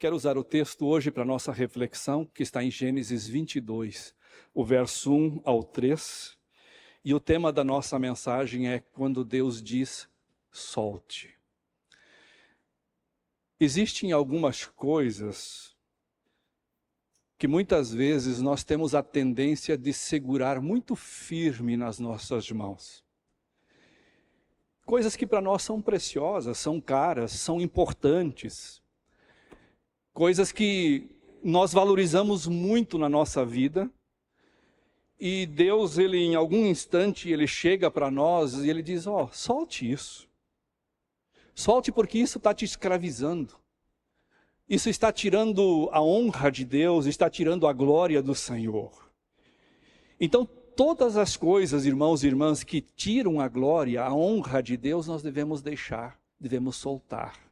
Quero usar o texto hoje para nossa reflexão, que está em Gênesis 22, o verso 1 ao 3. E o tema da nossa mensagem é quando Deus diz, solte. Existem algumas coisas que muitas vezes nós temos a tendência de segurar muito firme nas nossas mãos. Coisas que para nós são preciosas, são caras, são importantes. Coisas que nós valorizamos muito na nossa vida. E Deus, Ele em algum instante, Ele chega para nós e Ele diz, solte isso. Solte porque isso está te escravizando. Isso está tirando a honra de Deus, está tirando a glória do Senhor. Então, todas as coisas, irmãos e irmãs, que tiram a glória, a honra de Deus, nós devemos deixar, devemos soltar.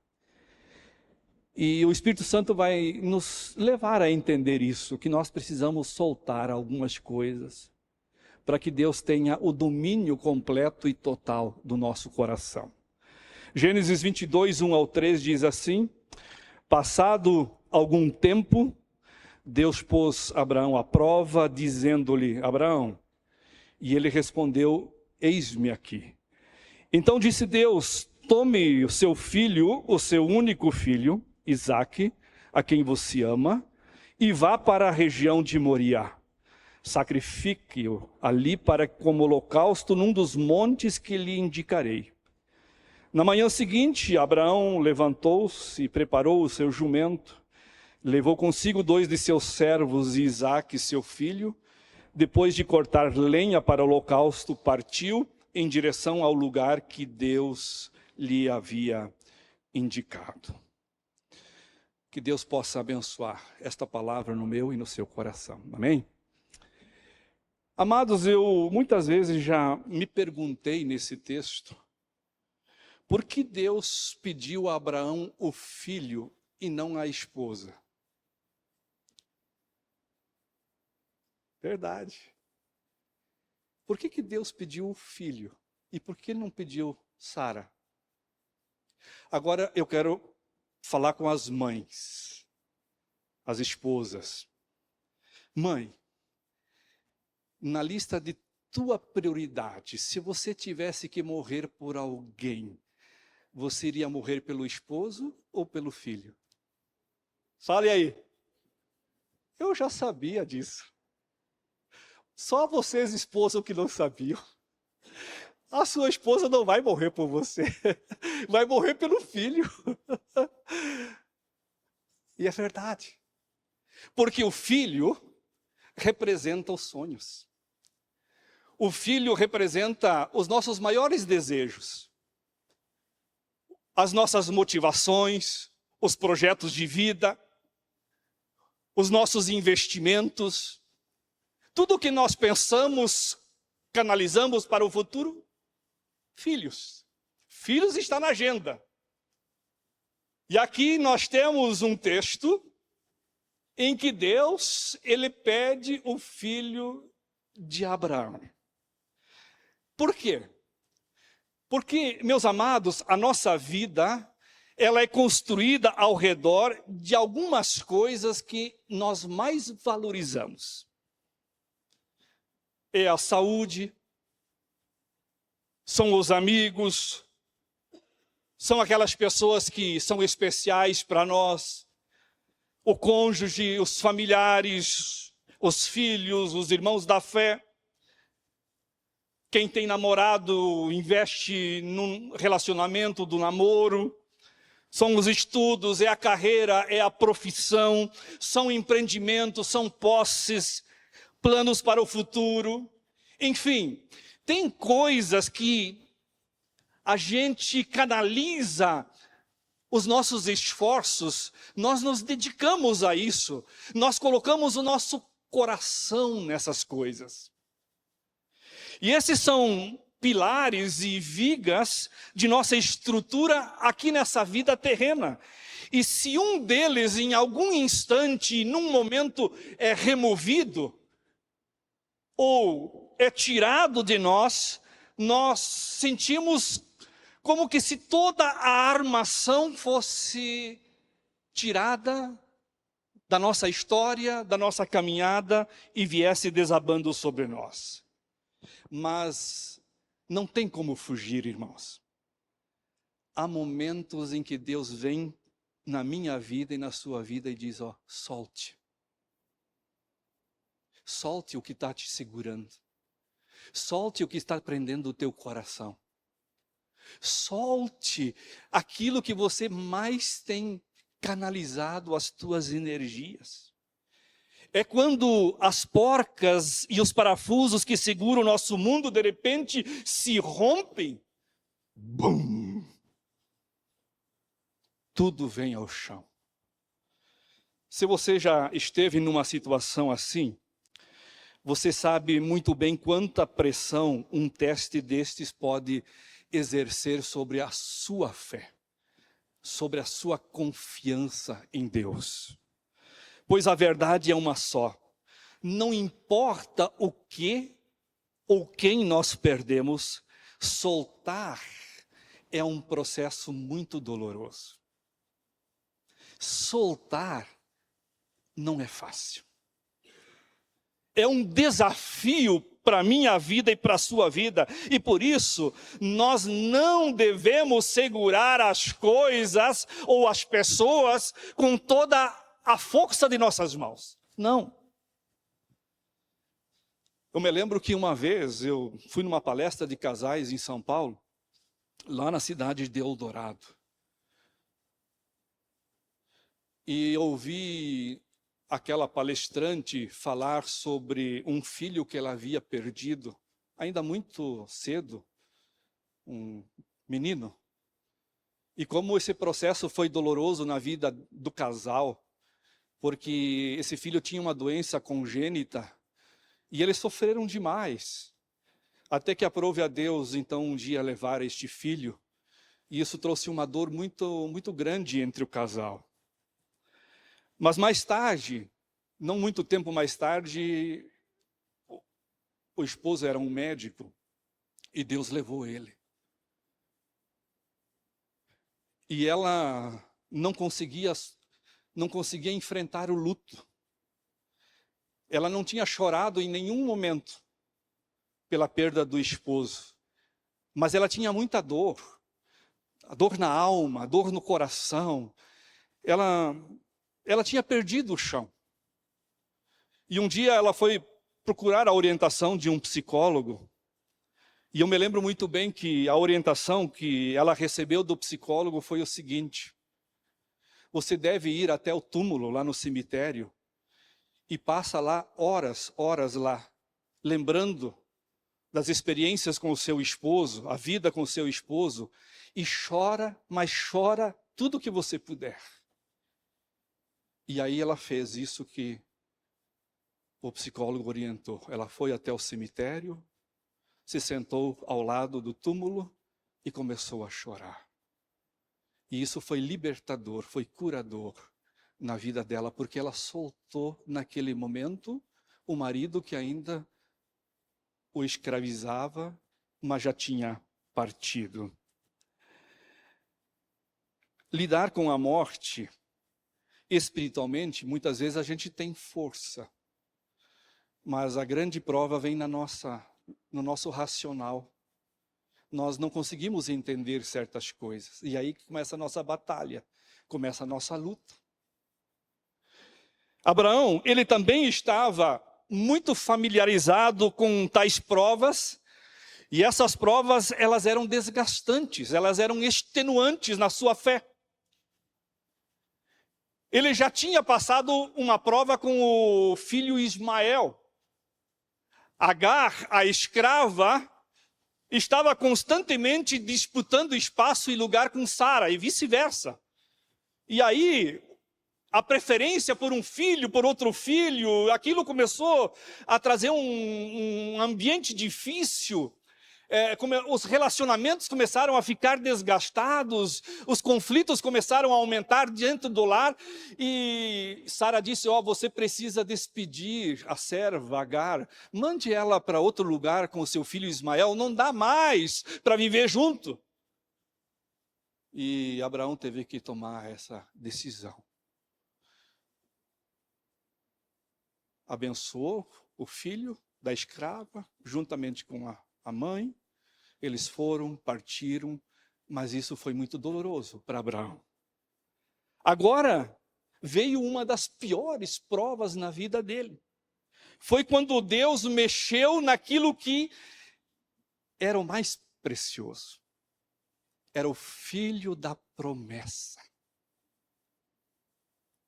E o Espírito Santo vai nos levar a entender isso, que nós precisamos soltar algumas coisas, para que Deus tenha o domínio completo e total do nosso coração. Gênesis 22, 1 ao 3 diz assim, passado algum tempo, Deus pôs Abraão à prova, dizendo-lhe, Abraão, e ele respondeu, eis-me aqui. Então disse Deus, tome o seu filho, o seu único filho, Isaque, a quem você ama, e vá para a região de Moriá. Sacrifique-o ali como holocausto num dos montes que lhe indicarei. Na manhã seguinte, Abraão levantou-se e preparou o seu jumento, levou consigo 2 de seus servos e Isaque, seu filho. Depois de cortar lenha para o holocausto, partiu em direção ao lugar que Deus lhe havia indicado. Que Deus possa abençoar esta palavra no meu e no seu coração. Amém? Amados, eu muitas vezes já me perguntei nesse texto, por que Deus pediu a Abraão o filho e não a esposa? Verdade. Por que Deus pediu o filho e por que não pediu Sara? Agora eu quero falar com as mães, as esposas. Mãe, na lista de tua prioridade, se você tivesse que morrer por alguém, você iria morrer pelo esposo ou pelo filho? Fale aí. Eu já sabia disso. Só vocês, esposas, que não sabiam. A sua esposa não vai morrer por você. Vai morrer pelo filho. E é verdade. Porque o filho representa os sonhos. O filho representa os nossos maiores desejos. As nossas motivações, os projetos de vida, os nossos investimentos. Tudo o que nós pensamos, canalizamos para o futuro, filhos. Filhos está na agenda. E aqui nós temos um texto em que Deus, ele pede o filho de Abraão. Por quê? Porque, meus amados, a nossa vida, ela é construída ao redor de algumas coisas que nós mais valorizamos. É a saúde, são os amigos, são aquelas pessoas que são especiais para nós, o cônjuge, os familiares, os filhos, os irmãos da fé. Quem tem namorado investe num relacionamento do namoro. São os estudos, é a carreira, é a profissão, são empreendimentos, são posses, planos para o futuro. Enfim, tem coisas que a gente canaliza os nossos esforços, nós nos dedicamos a isso, nós colocamos o nosso coração nessas coisas. E esses são pilares e vigas de nossa estrutura aqui nessa vida terrena. E se um deles, em algum instante, num momento, é removido, ou é tirado de nós, nós sentimos como que se toda a armação fosse tirada da nossa história, da nossa caminhada e viesse desabando sobre nós. Mas não tem como fugir, irmãos. Há momentos em que Deus vem na minha vida e na sua vida e diz, ó, solte. Solte o que está te segurando. Solte o que está prendendo o teu coração. Solte aquilo que você mais tem canalizado as tuas energias. É quando as porcas e os parafusos que seguram o nosso mundo, de repente, se rompem. Bum! Tudo vem ao chão. Se você já esteve numa situação assim, você sabe muito bem quanta pressão um teste destes pode exercer sobre a sua fé, sobre a sua confiança em Deus. Pois a verdade é uma só. Não importa o que ou quem nós perdemos, soltar é um processo muito doloroso. Soltar não é fácil. É um desafio para a minha vida e para a sua vida. E por isso, nós não devemos segurar as coisas ou as pessoas com toda a força de nossas mãos. Não. Eu me lembro que uma vez eu fui numa palestra de casais em São Paulo, lá na cidade de Eldorado. E ouvi aquela palestrante falar sobre um filho que ela havia perdido, ainda muito cedo, um menino. E como esse processo foi doloroso na vida do casal, porque esse filho tinha uma doença congênita, e eles sofreram demais, até que aprove a Deus, então, um dia levar este filho, e isso trouxe uma dor muito, muito grande entre o casal. Mas mais tarde, não muito tempo mais tarde, o esposo era um médico e Deus levou ele. E ela não conseguia enfrentar o luto. Ela não tinha chorado em nenhum momento pela perda do esposo, mas ela tinha muita dor, a dor na alma, a dor no coração. Ela tinha perdido o chão. E um dia ela foi procurar a orientação de um psicólogo. E eu me lembro muito bem que a orientação que ela recebeu do psicólogo foi o seguinte: você deve ir até o túmulo lá no cemitério e passa lá horas lá, lembrando das experiências com o seu esposo, a vida com o seu esposo, e chora, mas chora tudo o que você puder. E aí ela fez isso que o psicólogo orientou. Ela foi até o cemitério, se sentou ao lado do túmulo e começou a chorar. E isso foi libertador, foi curador na vida dela, porque ela soltou naquele momento o marido que ainda o escravizava, mas já tinha partido. Lidar com a morte espiritualmente, muitas vezes a gente tem força, mas a grande prova vem no nosso racional. Nós não conseguimos entender certas coisas, e aí começa a nossa batalha, começa a nossa luta. Abraão, ele também estava muito familiarizado com tais provas, e essas provas, elas eram desgastantes, elas eram extenuantes na sua fé. Ele já tinha passado uma prova com o filho Ismael. Agar, a escrava, estava constantemente disputando espaço e lugar com Sara, e vice-versa. E aí, a preferência por um filho, por outro filho, aquilo começou a trazer um ambiente difícil. Os relacionamentos começaram a ficar desgastados, os conflitos começaram a aumentar dentro do lar, e Sara disse: você precisa despedir a serva Agar, mande ela para outro lugar com o seu filho Ismael, não dá mais para viver junto. E Abraão teve que tomar essa decisão. abençoou o filho da escrava, juntamente com a mãe. Eles foram, partiram, mas isso foi muito doloroso para Abraão. Agora veio uma das piores provas na vida dele. Foi quando Deus mexeu naquilo que era o mais precioso. Era o filho da promessa,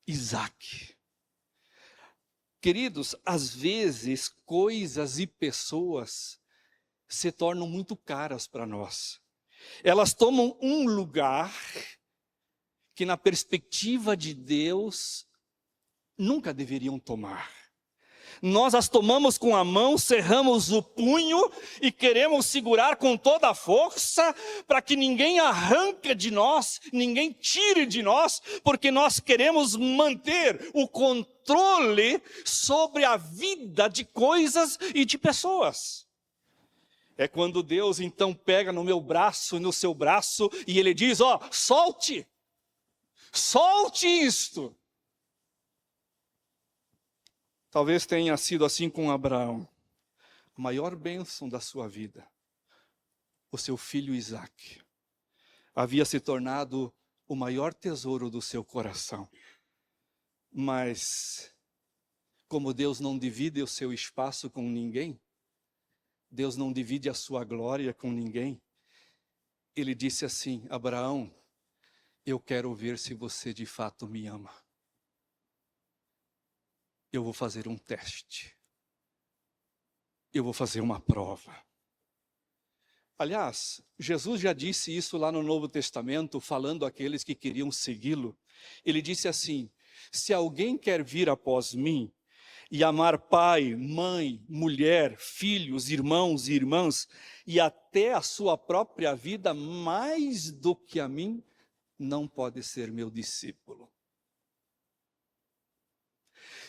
Isaque. Queridos, às vezes coisas e pessoas se tornam muito caras para nós. Elas tomam um lugar que na perspectiva de Deus nunca deveriam tomar. Nós as tomamos com a mão, cerramos o punho e queremos segurar com toda a força para que ninguém arranque de nós, ninguém tire de nós, porque nós queremos manter o controle sobre a vida de coisas e de pessoas. É quando Deus então pega no meu braço e no seu braço e Ele diz, solte isto. Talvez tenha sido assim com Abraão. A maior bênção da sua vida, o seu filho Isaque, havia se tornado o maior tesouro do seu coração. Mas, como Deus não divide o seu espaço com ninguém, Deus não divide a sua glória com ninguém, Ele disse assim, Abraão, eu quero ver se você de fato me ama. Eu vou fazer um teste. Eu vou fazer uma prova. Aliás, Jesus já disse isso lá no Novo Testamento, falando àqueles que queriam segui-lo. Ele disse assim, se alguém quer vir após mim e amar pai, mãe, mulher, filhos, irmãos e irmãs, e até a sua própria vida mais do que a mim, não pode ser meu discípulo.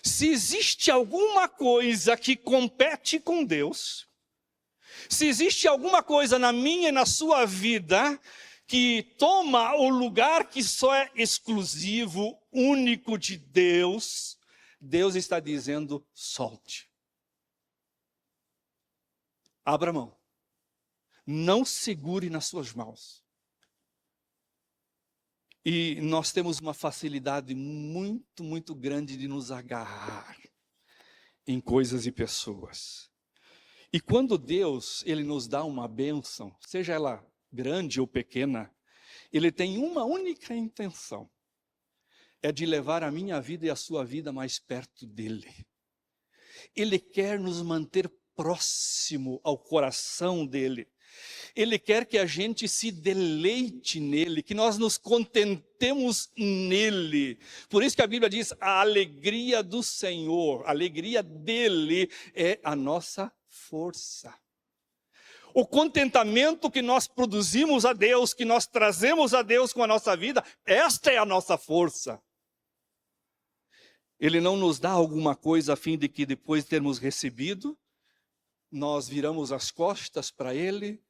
Se existe alguma coisa que compete com Deus, se existe alguma coisa na minha e na sua vida que toma o lugar que só é exclusivo, único de Deus, Deus está dizendo, solte. Abra mão. Não segure nas suas mãos. E nós temos uma facilidade muito, muito grande de nos agarrar em coisas e pessoas. E quando Deus, Ele nos dá uma bênção, seja ela grande ou pequena, Ele tem uma única intenção. É de levar a minha vida e a sua vida mais perto dEle. Ele quer nos manter próximo ao coração dEle. Ele quer que a gente se deleite nele, que nós nos contentemos nele. Por isso que a Bíblia diz, a alegria do Senhor, a alegria dele é a nossa força. O contentamento que nós produzimos a Deus, que nós trazemos a Deus com a nossa vida, esta é a nossa força. Ele não nos dá alguma coisa a fim de que depois de termos recebido, nós viramos as costas para Ele,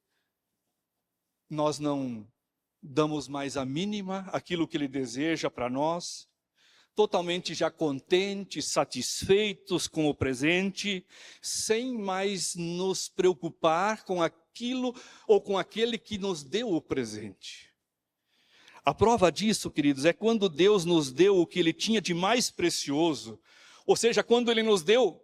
nós não damos mais a mínima aquilo que Ele deseja para nós, totalmente já contentes, satisfeitos com o presente, sem mais nos preocupar com aquilo ou com aquele que nos deu o presente. A prova disso, queridos, é quando Deus nos deu o que Ele tinha de mais precioso, ou seja, quando Ele nos deu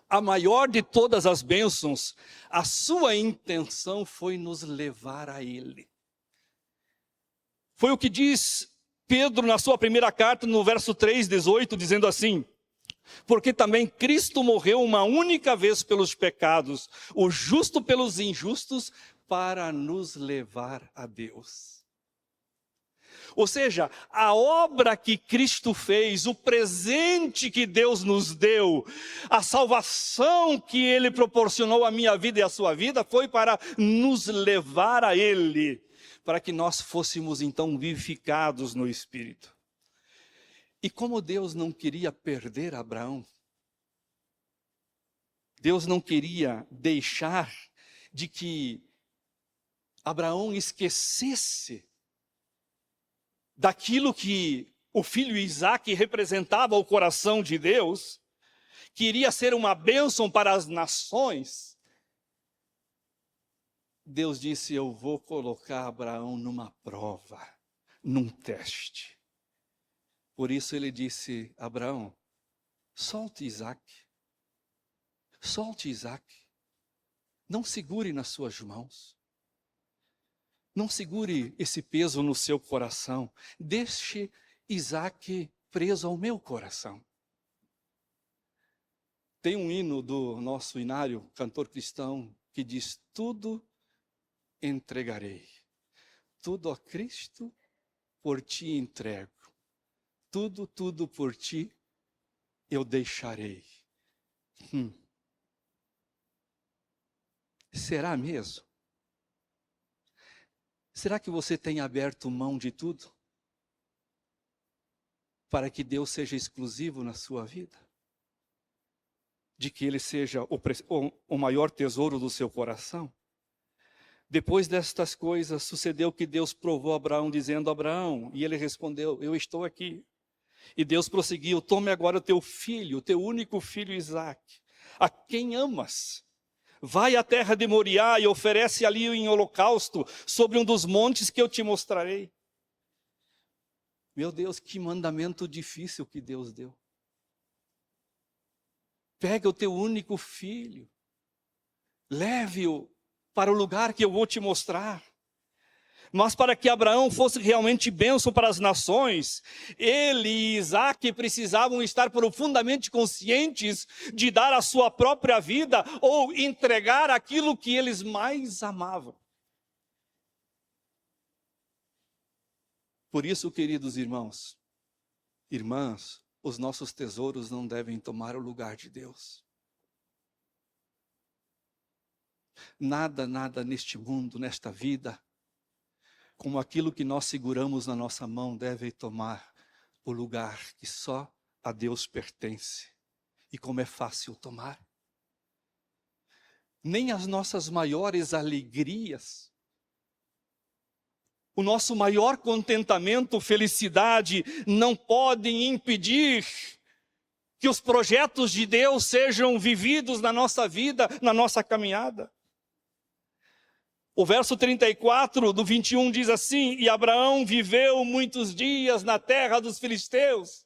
a maior de todas as bênçãos, a sua intenção foi nos levar a Ele. Foi o que diz Pedro na sua primeira carta, no verso 3:18, dizendo assim, porque também Cristo morreu uma única vez pelos pecados, o justo pelos injustos, para nos levar a Deus. Ou seja, a obra que Cristo fez, o presente que Deus nos deu, a salvação que Ele proporcionou à minha vida e à sua vida, foi para nos levar a Ele, para que nós fôssemos então vivificados no Espírito. E como Deus não queria perder Abraão, Deus não queria deixar de que Abraão esquecesse daquilo que o filho Isaque representava ao coração de Deus, que iria ser uma bênção para as nações, Deus disse: eu vou colocar Abraão numa prova, num teste. Por isso ele disse: Abraão, solte Isaac. Solte Isaac. Não segure nas suas mãos. Não segure esse peso no seu coração. Deixe Isaac preso ao meu coração. Tem um hino do nosso hinário, cantor cristão, que diz: tudo entregarei. Tudo a Cristo por ti entrego. Tudo, tudo por ti eu deixarei. Será mesmo? Será que você tem aberto mão de tudo para que Deus seja exclusivo na sua vida? De que Ele seja o maior tesouro do seu coração? Depois destas coisas, sucedeu que Deus provou a Abraão, dizendo: Abraão, e ele respondeu: eu estou aqui. E Deus prosseguiu: tome agora o teu filho, o teu único filho Isaque, a quem amas. Vai à terra de Moriá e oferece ali em holocausto sobre um dos montes que eu te mostrarei. Meu Deus, que mandamento difícil que Deus deu. Pega o teu único filho, leve-o para o lugar que eu vou te mostrar. Mas para que Abraão fosse realmente bênção para as nações, ele e Isaac precisavam estar profundamente conscientes de dar a sua própria vida ou entregar aquilo que eles mais amavam. Por isso, queridos irmãos, irmãs, os nossos tesouros não devem tomar o lugar de Deus. Nada, nada neste mundo, nesta vida, como aquilo que nós seguramos na nossa mão, deve tomar o lugar que só a Deus pertence. E como é fácil tomar. Nem as nossas maiores alegrias, o nosso maior contentamento, felicidade, não podem impedir que os projetos de Deus sejam vividos na nossa vida, na nossa caminhada. O verso 34 do 21 diz assim: e Abraão viveu muitos dias na terra dos filisteus.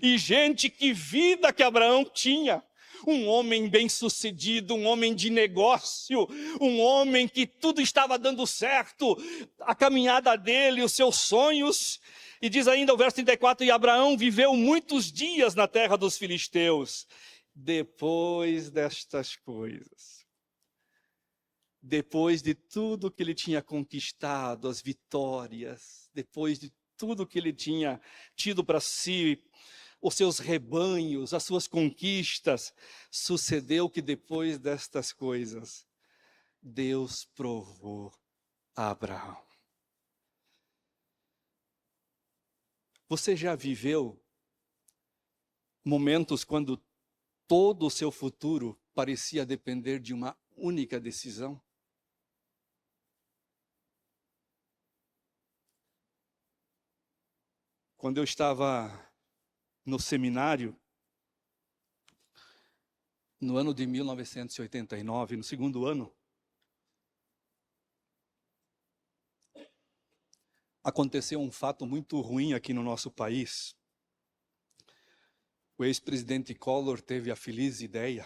E gente, que vida que Abraão tinha! Um homem bem-sucedido, um homem de negócio, um homem que tudo estava dando certo, a caminhada dele, os seus sonhos. E diz ainda o verso 34, e Abraão viveu muitos dias na terra dos filisteus. Depois destas coisas, depois de tudo que ele tinha conquistado, as vitórias, depois de tudo que ele tinha tido para si, os seus rebanhos, as suas conquistas, sucedeu que depois destas coisas, Deus provou a Abraão. Você já viveu momentos quando todo o seu futuro parecia depender de uma única decisão? Quando eu estava no seminário, no ano de 1989, no segundo ano, aconteceu um fato muito ruim aqui no nosso país. O ex-presidente Collor teve a feliz ideia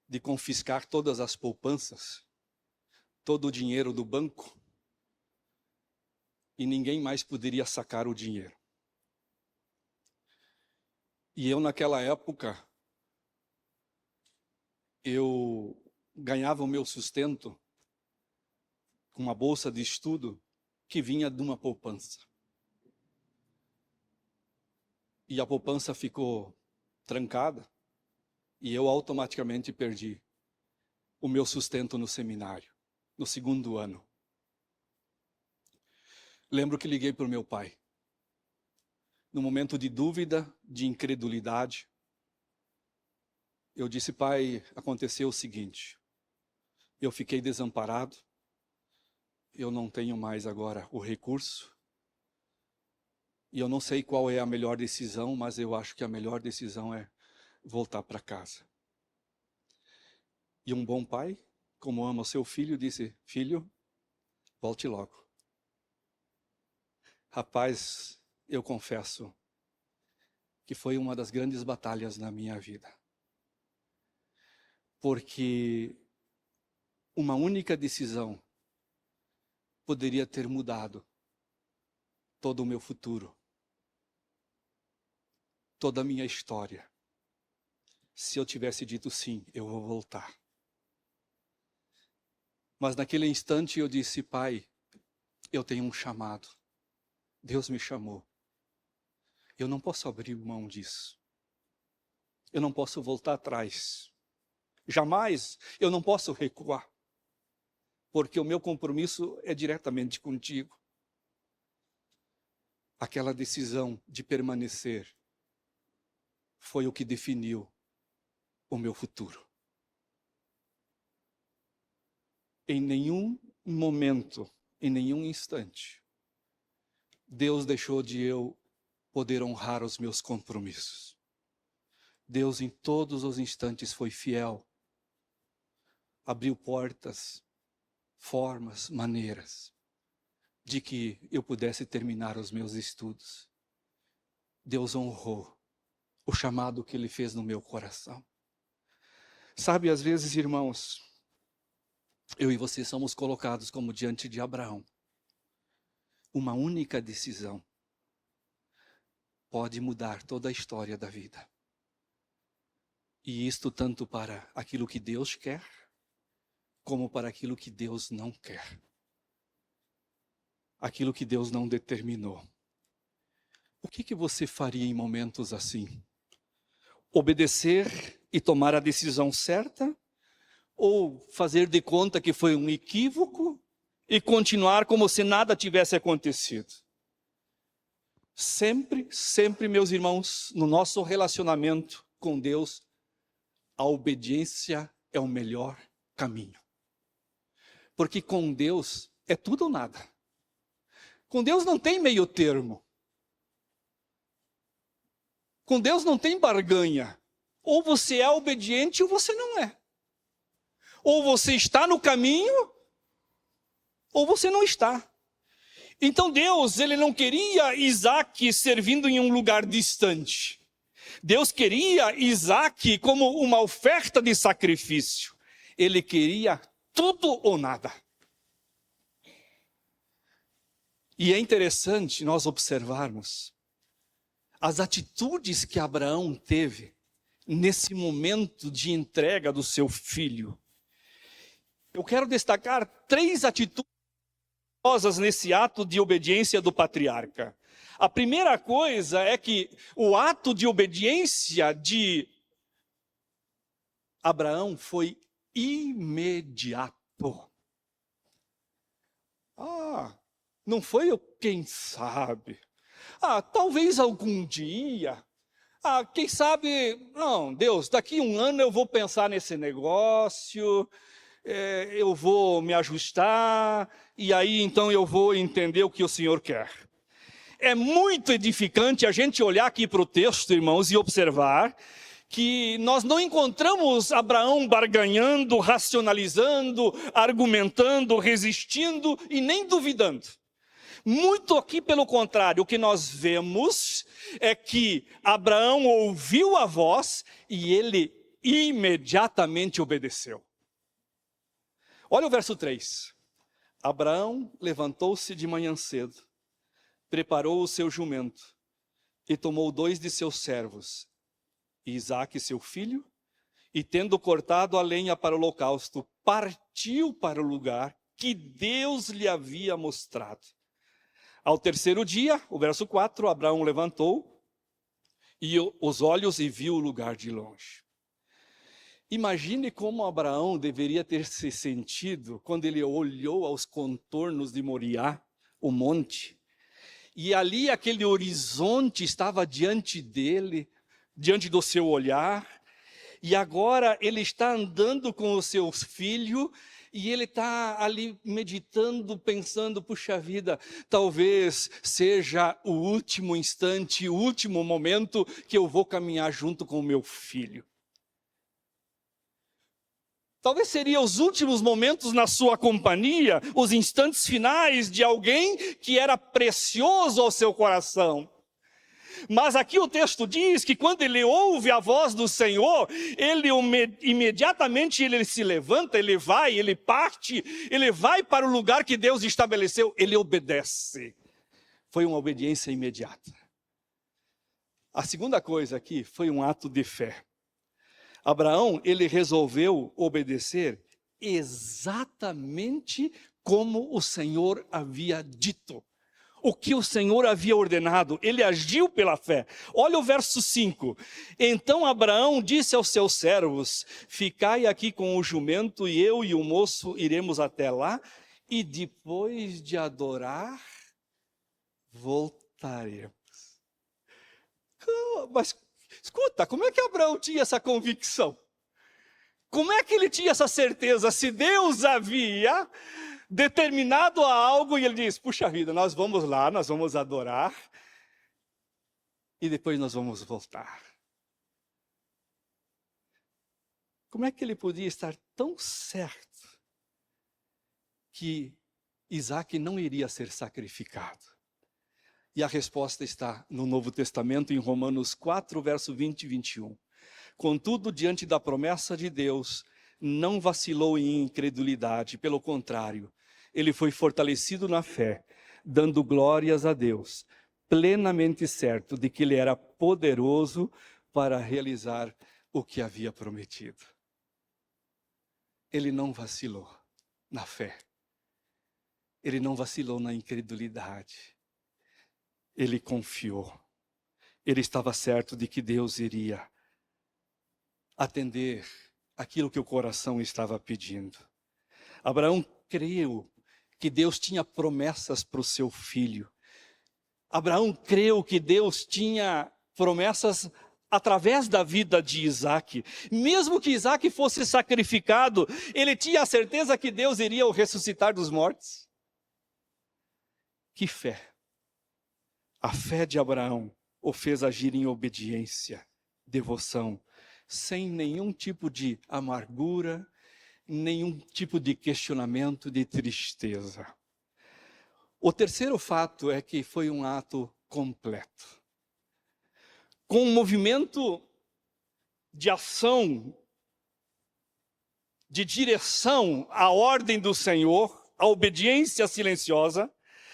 de confiscar todas as poupanças, todo o dinheiro do banco, e ninguém mais poderia sacar o dinheiro. E eu, naquela época, eu ganhava o meu sustento com uma bolsa de estudo que vinha de uma poupança. E a poupança ficou trancada e eu automaticamente perdi o meu sustento no seminário, no segundo ano. Lembro que liguei para o meu pai. No momento de dúvida, de incredulidade, eu disse: pai, aconteceu o seguinte, eu fiquei desamparado, eu não tenho mais agora o recurso, e eu não sei qual é a melhor decisão, mas eu acho que a melhor decisão é voltar para casa. E um bom pai, como ama o seu filho, disse: filho, volte logo. Rapaz, eu confesso que foi uma das grandes batalhas na minha vida. Porque uma única decisão poderia ter mudado todo o meu futuro, toda a minha história. Se eu tivesse dito sim, eu vou voltar. Mas naquele instante eu disse: pai, eu tenho um chamado. Deus me chamou. Eu não posso abrir mão disso. Eu não posso voltar atrás. Jamais eu não posso recuar. Porque o meu compromisso é diretamente contigo. Aquela decisão de permanecer foi o que definiu o meu futuro. Em nenhum momento, em nenhum instante, Deus deixou de eu poder honrar os meus compromissos. Deus em todos os instantes foi fiel. Abriu portas, formas, maneiras de que eu pudesse terminar os meus estudos. Deus honrou o chamado que Ele fez no meu coração. Sabe, às vezes, irmãos, eu e você somos colocados como diante de Abraão. Uma única decisão pode mudar toda a história da vida. E isto tanto para aquilo que Deus quer, como para aquilo que Deus não quer. Aquilo que Deus não determinou. O que você faria em momentos assim? Obedecer e tomar a decisão certa? Ou fazer de conta que foi um equívoco e continuar como se nada tivesse acontecido? Sempre, sempre, meus irmãos, no nosso relacionamento com Deus, a obediência é o melhor caminho. Porque com Deus é tudo ou nada. Com Deus não tem meio termo. Com Deus não tem barganha. Ou você é obediente ou você não é. Ou você está no caminho, ou você não está. Então Deus, Ele não queria Isaac servindo em um lugar distante. Deus queria Isaac como uma oferta de sacrifício. Ele queria tudo ou nada. E é interessante nós observarmos as atitudes que Abraão teve nesse momento de entrega do seu filho. Eu quero destacar 3 atitudes nesse ato de obediência do patriarca. A primeira coisa é que o ato de obediência de Abraão foi imediato. Não foi o quem sabe. Talvez algum dia. Quem sabe, não, Deus, daqui 1 ano eu vou pensar nesse negócio, eu vou me ajustar, e aí então eu vou entender o que o Senhor quer. É muito edificante a gente olhar aqui para o texto, irmãos, e observar que nós não encontramos Abraão barganhando, racionalizando, argumentando, resistindo e nem duvidando. Muito aqui pelo contrário, o que nós vemos é que Abraão ouviu a voz e ele imediatamente obedeceu. Olha o verso 3. Abraão levantou-se de manhã cedo, preparou o seu jumento e tomou 2 de seus servos, Isaque seu filho, e tendo cortado a lenha para o holocausto, partiu para o lugar que Deus lhe havia mostrado. Ao 3º dia, o verso 4, Abraão levantou os olhos e viu o lugar de longe. Imagine como Abraão deveria ter se sentido quando ele olhou aos contornos de Moriá, o monte, e ali aquele horizonte estava diante dele, diante do seu olhar, e agora ele está andando com o seu filho, E ele está ali meditando, pensando, puxa vida, talvez seja o último instante, o último momento que eu vou caminhar junto com o meu filho. Talvez seriam os últimos momentos na sua companhia, os instantes finais de alguém que era precioso ao seu coração. Mas aqui o texto diz que quando ele ouve a voz do Senhor, imediatamente ele se levanta, ele vai, ele parte, ele vai para o lugar que Deus estabeleceu, ele obedece. Foi uma obediência imediata. A segunda coisa aqui foi um ato de fé. Abraão, ele resolveu obedecer exatamente como o Senhor havia dito. O que o Senhor havia ordenado, ele agiu pela fé. Olha o verso 5. Então Abraão disse aos seus servos: ficai aqui com o jumento, e eu e o moço iremos até lá, e depois de adorar, voltaremos. Mas escuta, como é que Abraão tinha essa convicção? Como é que ele tinha essa certeza? Se Deus havia determinado a algo, e ele diz, puxa vida, nós vamos lá, nós vamos adorar, e depois nós vamos voltar. Como é que ele podia estar tão certo que Isaac não iria ser sacrificado? E a resposta está no Novo Testamento, em Romanos 4, verso 20 e 21. Contudo, diante da promessa de Deus, não vacilou em incredulidade, pelo contrário, ele foi fortalecido na fé, dando glórias a Deus, plenamente certo de que ele era poderoso para realizar o que havia prometido. Ele não vacilou na fé, ele não vacilou na incredulidade, ele confiou, ele estava certo de que Deus iria atender aquilo que o coração estava pedindo. Abraão creu que Deus tinha promessas para o seu filho. Abraão creu que Deus tinha promessas através da vida de Isaac. Mesmo que Isaac fosse sacrificado, ele tinha a certeza que Deus iria o ressuscitar dos mortos. Que fé! A fé de Abraão o fez agir em obediência, devoção, sem nenhum tipo de amargura, nenhum tipo de questionamento, de tristeza. O terceiro fato é que foi um ato completo. Com um movimento de ação, de direção à ordem do Senhor, à obediência silenciosa,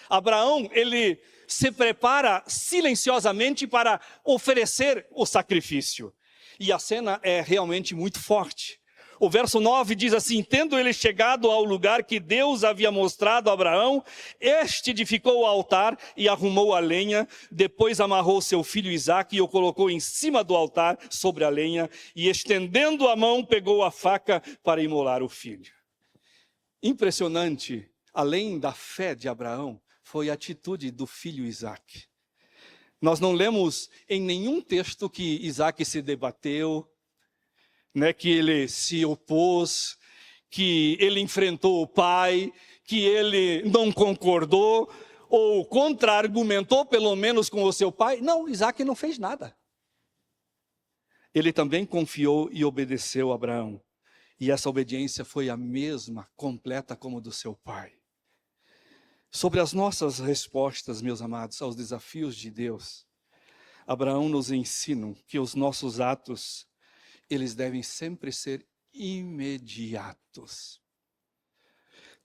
Abraão, ele se prepara silenciosamente para oferecer o sacrifício. E a cena é realmente muito forte. O verso 9 diz assim: tendo ele chegado ao lugar que Deus havia mostrado a Abraão, este edificou o altar e arrumou a lenha, depois amarrou seu filho Isaque e o colocou em cima do altar sobre a lenha, e estendendo a mão pegou a faca para imolar o filho. Impressionante, além da fé de Abraão, foi a atitude do filho Isaque. Nós não lemos em nenhum texto que Isaque se debateu, que ele se opôs, que ele enfrentou o pai, que ele não concordou, ou contra-argumentou pelo menos com o seu pai. Não, Isaque não fez nada. Ele também confiou e obedeceu a Abraão. E essa obediência foi a mesma, completa como do seu pai. Sobre as nossas respostas, meus amados, aos desafios de Deus, Abraão nos ensina que os nossos atos, eles devem sempre ser imediatos.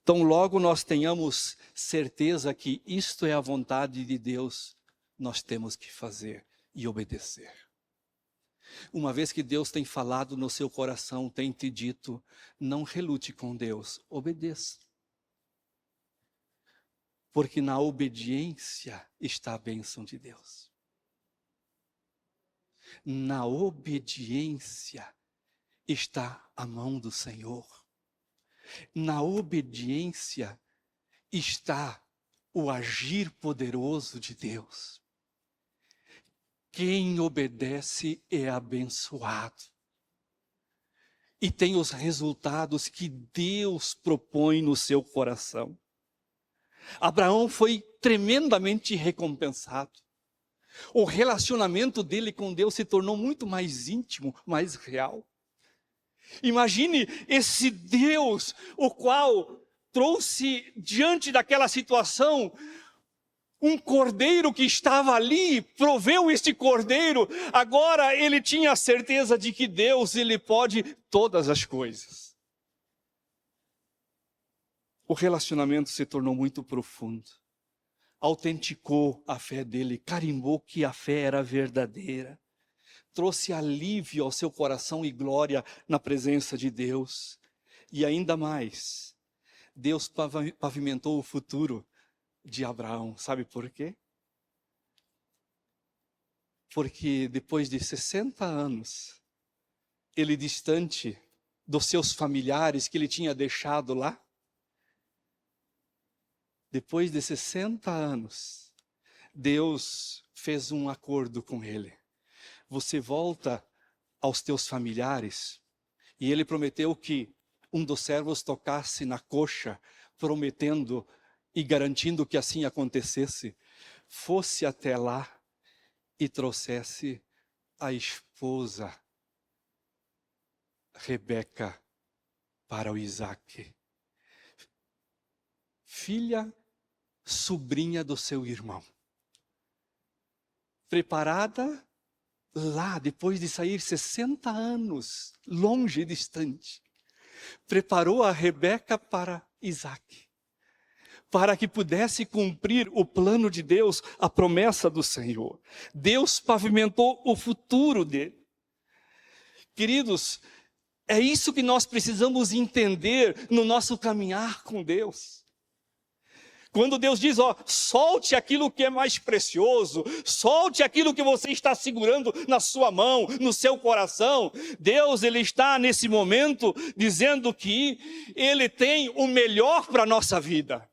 Então, logo nós tenhamos certeza que isto é a vontade de Deus, nós temos que fazer e obedecer. Uma vez que Deus tem falado no seu coração, tem te dito, não relute com Deus, obedeça. Porque na obediência está a bênção de Deus. Na obediência está a mão do Senhor. Na obediência está o agir poderoso de Deus. Quem obedece é abençoado. e tem os resultados que Deus propõe no seu coração. Abraão foi tremendamente recompensado. O relacionamento dele com Deus se tornou muito mais íntimo, mais real. Imagine esse Deus, o qual trouxe diante daquela situação um cordeiro que estava ali, proveu este cordeiro. Agora ele tinha a certeza de que Deus, ele pode todas as coisas. O relacionamento se tornou muito profundo. Autenticou a fé dele, carimbou que a fé era verdadeira. Trouxe alívio ao seu coração e glória na presença de Deus. E ainda mais, Deus pavimentou o futuro de Abraão. Sabe por quê? Porque depois de 60 anos, ele distante dos seus familiares que ele tinha deixado lá, depois de 60 anos, Deus fez um acordo com ele. Você volta aos teus familiares, e ele prometeu que um dos servos tocasse na coxa, prometendo e garantindo que assim acontecesse, fosse até lá e trouxesse a esposa Rebeca para o Isaque, filha, sobrinha do seu irmão, preparada lá, depois de sair 60 anos, longe e distante, preparou a Rebeca para Isaque, para que pudesse cumprir o plano de Deus, a promessa do Senhor. Deus pavimentou o futuro dele. Queridos, é isso que nós precisamos entender no nosso caminhar com Deus. Quando Deus diz, solte aquilo que é mais precioso, solte aquilo que você está segurando na sua mão, no seu coração. Deus, ele está nesse momento dizendo que ele tem o melhor para a nossa vida.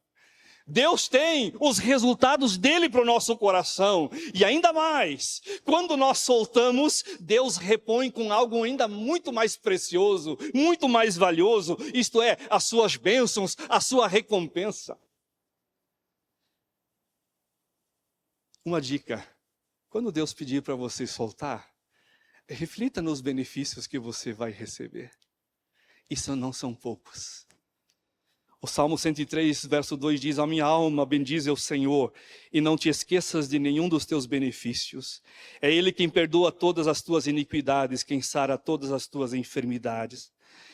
Deus tem os resultados dele para o nosso coração. E ainda mais, quando nós soltamos, Deus repõe com algo ainda muito mais precioso, muito mais valioso, isto é, as suas bênçãos, a sua recompensa. Uma dica, quando Deus pedir para você soltar, reflita nos benefícios que você vai receber. Isso não são poucos. O Salmo 103, verso 2 diz, a minha alma bendize o Senhor, e não te esqueças de nenhum dos teus benefícios. É Ele quem perdoa todas as tuas iniquidades, quem sara todas as tuas enfermidades.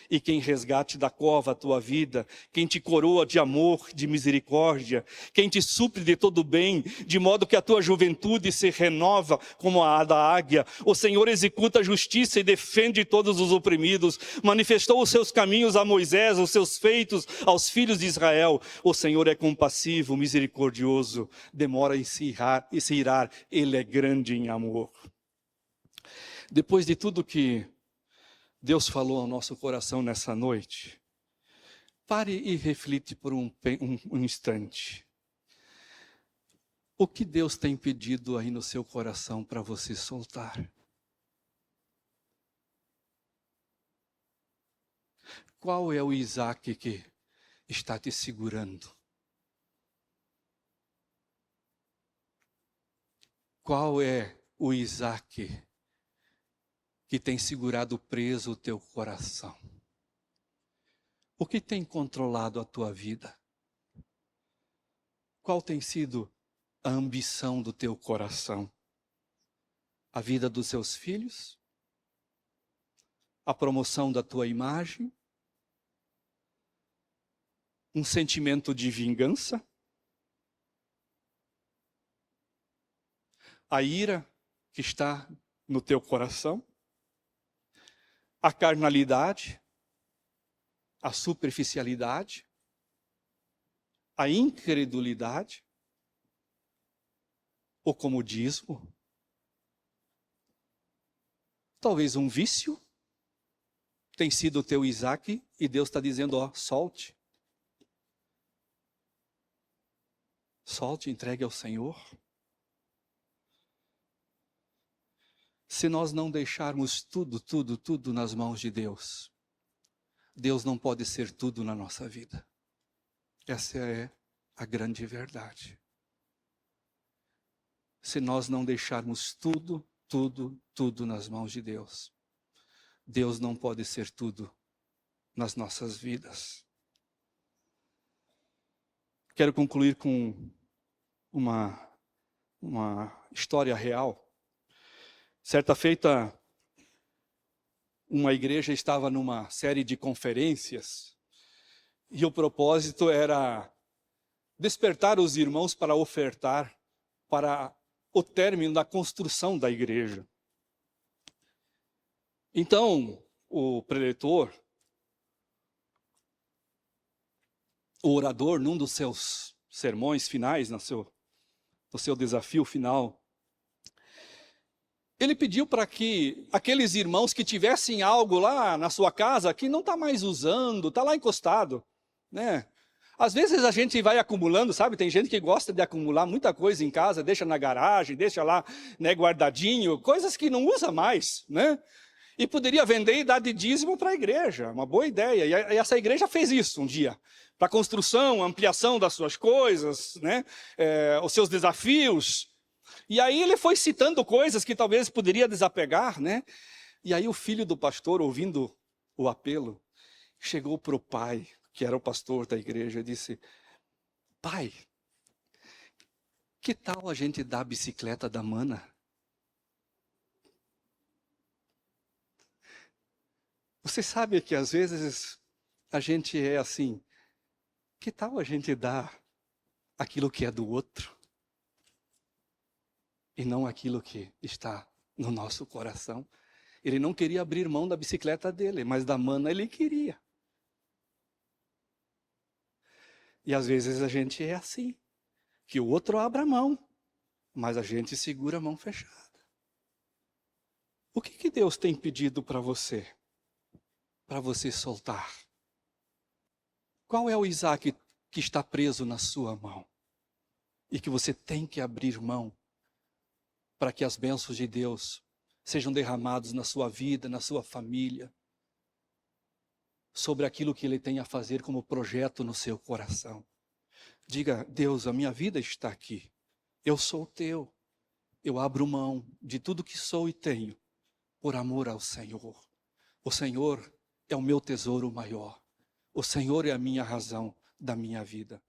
E quem resgate da cova a tua vida, quem te coroa de amor, de misericórdia, quem te supre de todo bem, de modo que a tua juventude se renova como a da águia. O Senhor executa a justiça e defende todos os oprimidos, manifestou os seus caminhos a Moisés, os seus feitos aos filhos de Israel. O Senhor é compassivo, misericordioso, demora em se irar, Ele é grande em amor. Depois de tudo que Deus falou ao nosso coração nessa noite, pare e reflite por um instante. O que Deus tem pedido aí no seu coração para você soltar? Qual é o Isaque que está te segurando? Qual é o Isaque que tem segurado preso o teu coração? O que tem controlado a tua vida? Qual tem sido a ambição do teu coração? A vida dos seus filhos? A promoção da tua imagem? Um sentimento de vingança? A ira que está no teu coração? A carnalidade, a superficialidade, a incredulidade, o comodismo, talvez um vício, tem sido o teu Isaque e Deus está dizendo, solte. Solte, entregue ao Senhor. Se nós não deixarmos tudo nas mãos de Deus, Deus não pode ser tudo na nossa vida. Essa é a grande verdade. Se nós não deixarmos tudo nas mãos de Deus, Deus não pode ser tudo nas nossas vidas. Quero concluir com uma história real. Certa feita, uma igreja estava numa série de conferências e o propósito era despertar os irmãos para ofertar para o término da construção da igreja. Então, o preletor, o orador, num dos seus sermões finais, no seu desafio final, ele pediu para que aqueles irmãos que tivessem algo lá na sua casa, que não está mais usando, está lá encostado, né? Às vezes a gente vai acumulando, sabe? Tem gente que gosta de acumular muita coisa em casa, deixa na garagem, deixa lá, né, guardadinho, coisas que não usa mais, né? E poderia vender e dar de dízimo para a igreja, uma boa ideia. E essa igreja fez isso um dia, para construção, ampliação das suas coisas, né? Os seus desafios. E aí ele foi citando coisas que talvez poderia desapegar, né? E aí o filho do pastor, ouvindo o apelo, chegou para o pai, que era o pastor da igreja, e disse: pai, que tal a gente dar a bicicleta da mana? Você sabe que às vezes a gente é assim, que tal a gente dar aquilo que é do outro? E não aquilo que está no nosso coração. Ele não queria abrir mão da bicicleta dele, mas da mana ele queria. E às vezes a gente é assim, que o outro abre a mão, mas a gente segura a mão fechada. O que Deus tem pedido para você soltar? Qual é o Isaac que está preso na sua mão? E que você tem que abrir mão para que as bênçãos de Deus sejam derramadas na sua vida, na sua família, sobre aquilo que Ele tem a fazer como projeto no seu coração. Diga: Deus, a minha vida está aqui, eu sou teu, eu abro mão de tudo que sou e tenho, por amor ao Senhor. O Senhor é o meu tesouro maior, o Senhor é a minha razão da minha vida.